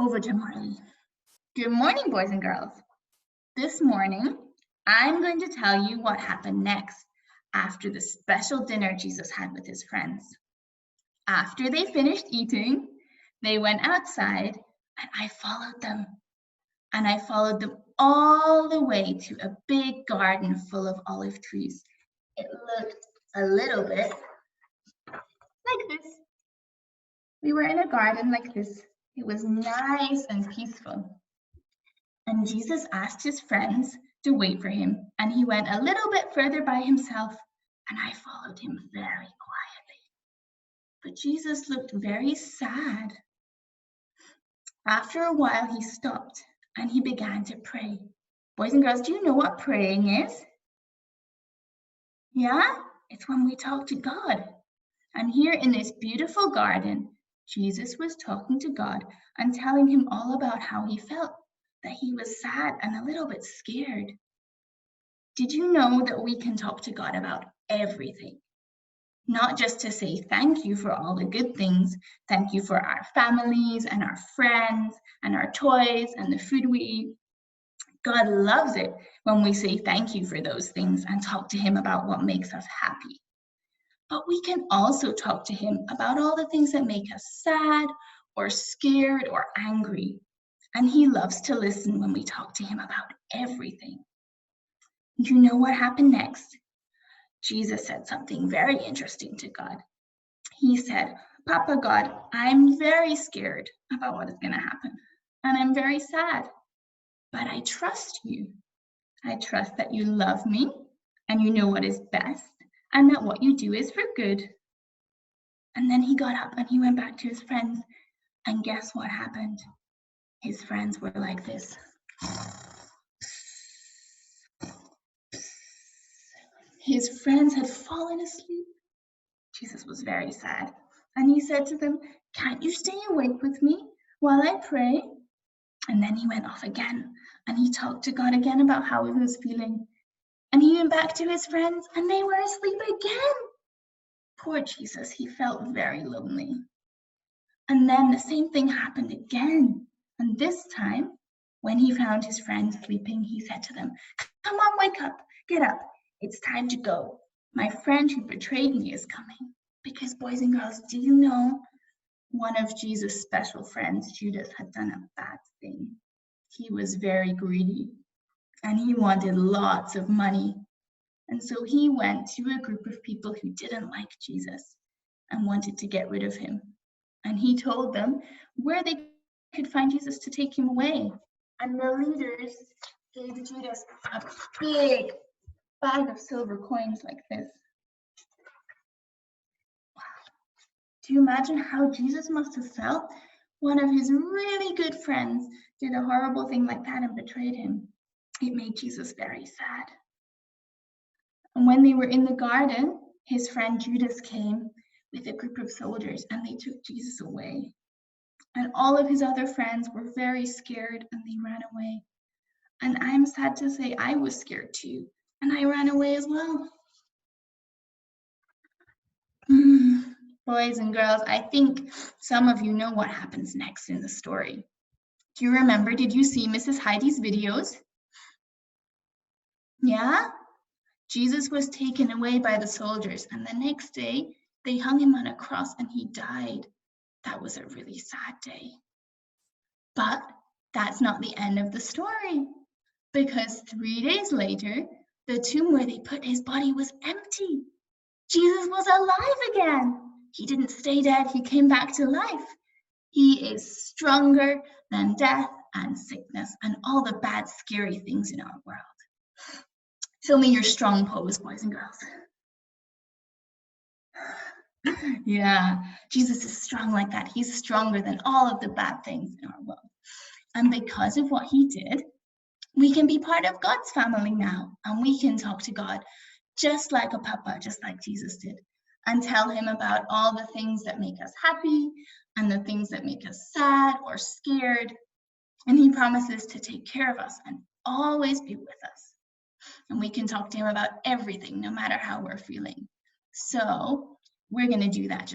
over to Marley. Good morning, boys and girls. This morning, I'm going to tell you what happened next after the special dinner Jesus had with his friends. After they finished eating, they went outside and I followed them. And I followed them all the way to a big garden full of olive trees. It looked a little bit like this. We were in a garden like this. It was nice and peaceful. And Jesus asked his friends to wait for him, and he went a little bit further by himself, and I followed him very quietly. But Jesus looked very sad. After a while, he stopped and he began to pray. Boys and girls, do you know what praying is? Yeah, it's when we talk to God. And here in this beautiful garden, Jesus was talking to God and telling him all about how he felt, that he was sad and a little bit scared. Did you know that we can talk to God about everything? Not just to say thank you for all the good things, thank you for our families and our friends and our toys and the food we eat. God loves it when we say thank you for those things and talk to him about what makes us happy. But we can also talk to him about all the things that make us sad or scared or angry. And he loves to listen when we talk to him about everything. Do you know what happened next? Jesus said something very interesting to God. He said, Papa God, I'm very scared about what is going to happen. And I'm very sad. But I trust you. I trust that you love me and you know what is best and that what you do is for good. And then he got up and he went back to his friends. And guess what happened? His friends were like this. His friends had fallen asleep. Jesus was very sad. And he said to them, can't you stay awake with me while I pray? And then he went off again and he talked to God again about how he was feeling. And he went back to his friends and they were asleep again. Poor Jesus, he felt very lonely. And then the same thing happened again. And this time, when he found his friends sleeping, he said to them, come on, wake up, get up. It's time to go. My friend who betrayed me is coming. Because boys and girls, do you know one of Jesus' special friends, Judas, had done a bad thing. He was very greedy and he wanted lots of money. And so he went to a group of people who didn't like Jesus and wanted to get rid of him. And he told them where they could find Jesus to take him away. And the leaders gave Judas a big bag of silver coins like this. Wow. Do you imagine how Jesus must have felt? One of his really good friends did a horrible thing like that and betrayed him. It made Jesus very sad. And when they were in the garden, his friend Judas came with a group of soldiers and they took Jesus away. And all of his other friends were very scared and they ran away. And I'm sad to say I was scared too. And I ran away as well. Boys and girls, I think some of you know what happens next in the story. Do you remember, did you see Mrs. Heidi's videos? Yeah? Jesus was taken away by the soldiers and the next day they hung him on a cross and he died. That was a really sad day. But that's not the end of the story, because 3 days later, the tomb where they put his body was empty. Jesus was alive again. He didn't stay dead, he came back to life. He is stronger than death and sickness and all the bad, scary things in our world. Show me your strong pose, boys and girls. Yeah, Jesus is strong like that. He's stronger than all of the bad things in our world. And because of what he did, we can be part of God's family now. And we can talk to God just like a papa, just like Jesus did, and tell him about all the things that make us happy and the things that make us sad or scared. And he promises to take care of us and always be with us. And we can talk to him about everything, no matter how we're feeling. So we're going to do that